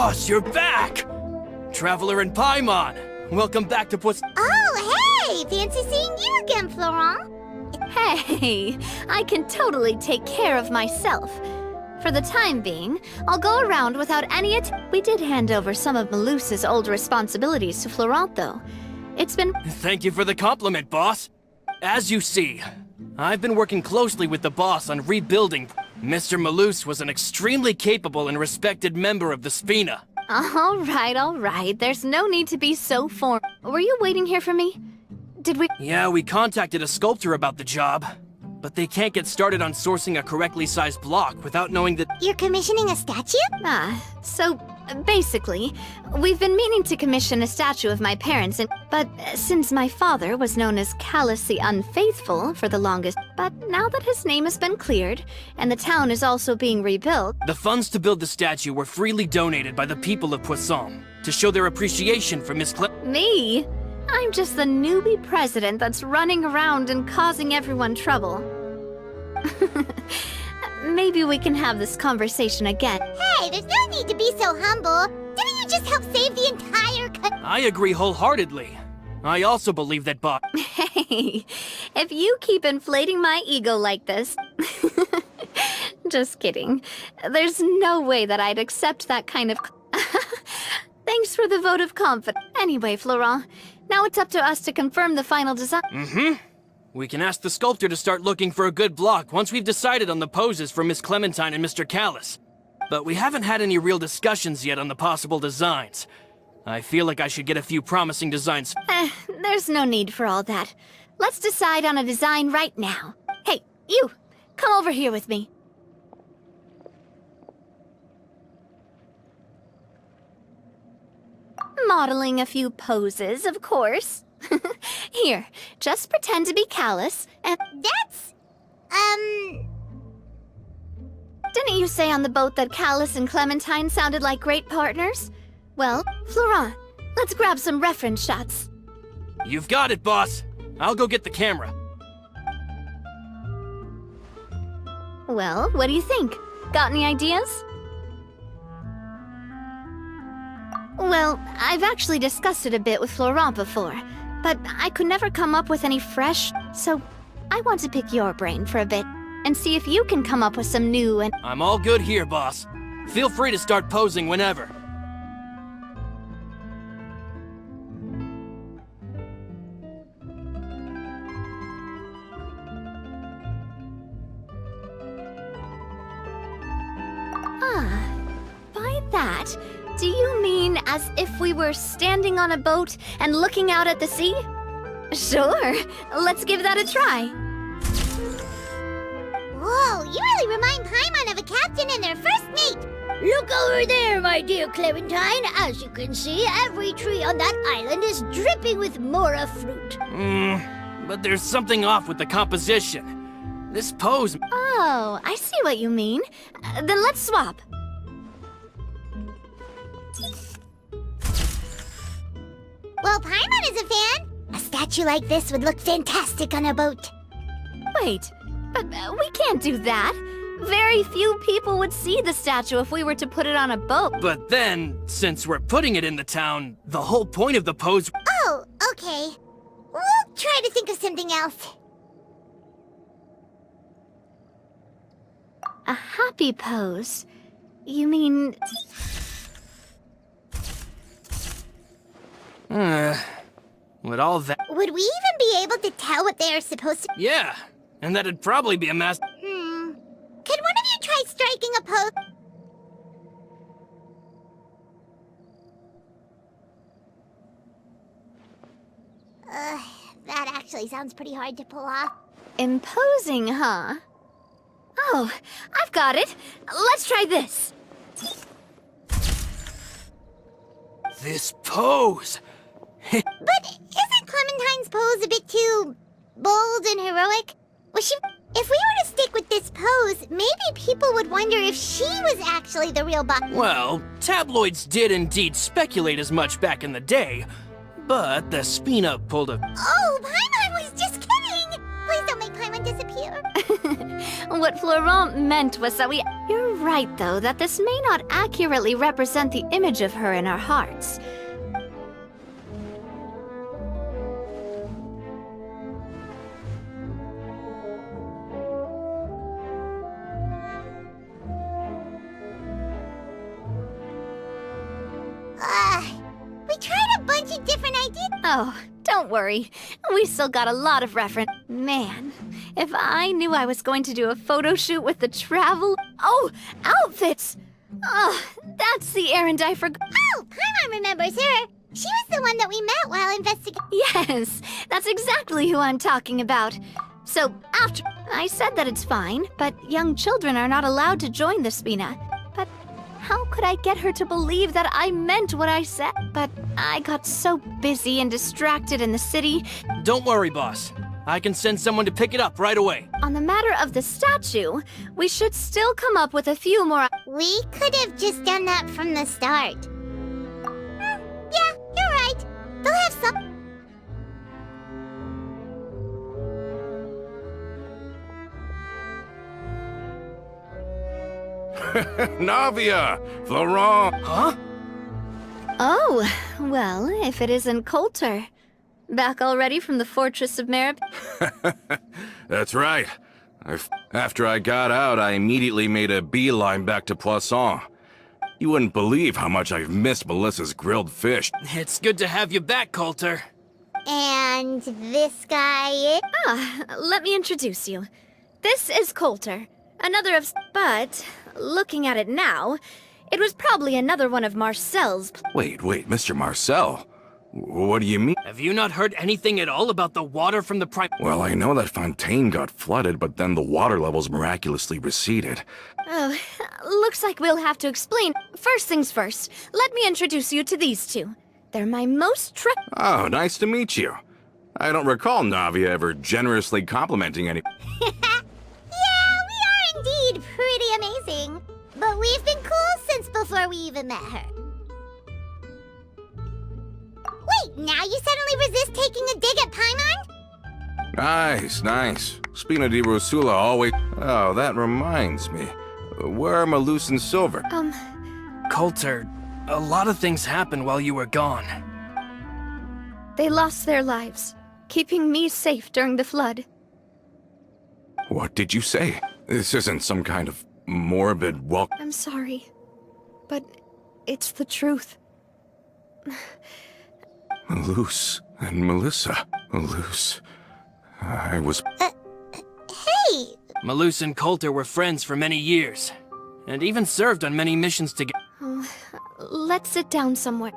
Boss, you're back! Traveler and Paimon, welcome back to Oh, hey! Fancy seeing you again, Florent. Hey, I can totally take care of myself. For the time being, I'll go around without any We did hand over some of Meluse's old responsibilities to Florent, though. It's been— Thank you for the compliment, boss. As you see, I've been working closely with the boss on rebuilding. Mr. Meluse was an extremely capable and respected member of the Spina. All right. There's no need to be so formal. Were you waiting here for me? Did we— Yeah, we contacted a sculptor about the job, but they can't get started on sourcing a correctly sized block without knowing that— You're commissioning a statue? So basically, we've been meaning to commission a statue of my parents, but since my father was known as Callus the Unfaithful for the longest, but now that his name has been cleared, and the town is also being rebuilt— The funds to build the statue were freely donated by the people of Poisson to show their appreciation for Miss Me? I'm just the newbie president that's running around and causing everyone trouble. Maybe we can have this conversation again. Hey, there's no need to be so humble. Didn't you just help save the entire I agree wholeheartedly. I also believe that Hey, if you keep inflating my ego like this— Just kidding. There's no way that I'd accept that kind of— Thanks for the vote of confidence. Anyway, Florent, now it's up to us to confirm the final design. We can ask the sculptor to start looking for a good block once we've decided on the poses for Miss Clementine and Mr. Callus. But we haven't had any real discussions yet on the possible designs. I feel like I should get a few promising designs. There's no need for all that. Let's decide on a design right now. Hey, you! Come over here with me. Modeling a few poses, of course. Here, just pretend to be Callus, and— That's... Didn't you say on the boat that Callus and Clementine sounded like great partners? Well, Florent, let's grab some reference shots. You've got it, boss. I'll go get the camera. Well, what do you think? Got any ideas? Well, I've actually discussed it a bit with Florent before, but I could never come up with any fresh, so I want to pick your brain for a bit and see if you can come up with some new and— I'm all good here, boss. Feel free to start posing whenever. By that, do you mean as if we were standing on a boat and looking out at the sea? Sure, let's give that a try. Whoa, you really remind Paimon of a captain and their first mate. Look over there, my dear Clementine. As you can see, every tree on that island is dripping with mora fruit. But there's something off with the composition. This pose— Oh, I see what you mean. Then let's swap. Well, Paimon is a fan. A statue like this would look fantastic on a boat. Wait, but we can't do that. Very few people would see the statue if we were to put it on a boat. But then, since we're putting it in the town, the whole point of the pose— Oh, okay. We'll try to think of something else. A happy pose? You mean— with all that— Would we even be able to tell what they are supposed to— Yeah, and that'd probably be a mess. Could one of you try striking a pose? That actually sounds pretty hard to pull off. imposing, huh? Oh, I've got it. Let's try this. This pose! But isn't Clementine's pose a bit too bold and heroic? If we were to stick with this pose, maybe people would wonder if she was actually the real boss. Well, tabloids did indeed speculate as much back in the day, but the Spina pulled a— Oh, Paimon was just kidding! Please don't make Paimon disappear. What Florent meant was that You're right, though, that this may not accurately represent the image of her in our hearts. We tried a bunch of different ideas. Oh, don't worry. We still got a lot of reference. Man, if I knew I was going to do a photo shoot with the travel... Oh, outfits! Oh, that's the errand I forgot. Oh, Paimon remembers her. She was the one that we met while investigating. Yes, that's exactly who I'm talking about. So, after... I said that it's fine, but young children are not allowed to join the Spina. But how could I get her to believe that I meant what I said? But I got so busy and distracted in the city. Don't worry, boss. I can send someone to pick it up right away. On the matter of the statue, we should still come up with a few more... We could have just done that from the start. Yeah, you're right. They'll have some... Navia! Florent! Huh? Oh, well, if it isn't Coulter. Back already from the Fortress of Merib... That's right. After I got out, I immediately made a beeline back to Poisson. You wouldn't believe how much I've missed Melissa's grilled fish. It's good to have you back, Coulter. And this guy is... Let me introduce you. This is Coulter, another of... But, looking at it now, it was probably another one of Marcel's... Wait, Mr. Marcel? What do you mean? Have you not heard anything at all about the water from the prime... Well, I know that Fontaine got flooded, but then the water levels miraculously receded. Oh, looks like we'll have to explain. First things first, let me introduce you to these two. They're my most Oh, nice to meet you. I don't recall Navia ever generously complimenting any... Yeah, we are indeed pretty amazing. But we've been cool since before we even met her. Wait, now you suddenly resist taking a dig at Paimon? Nice. Spina di Rosula always... Oh, that reminds me. Where are Malus and Silver? Coulter, a lot of things happened while you were gone. They lost their lives, keeping me safe during the flood. What did you say? This isn't some kind of morbid I'm sorry, but it's the truth. Malus and Melissa. Malus... I was... Hey! Malus and Coulter were friends for many years, and even served on many missions together. Let's sit down somewhere.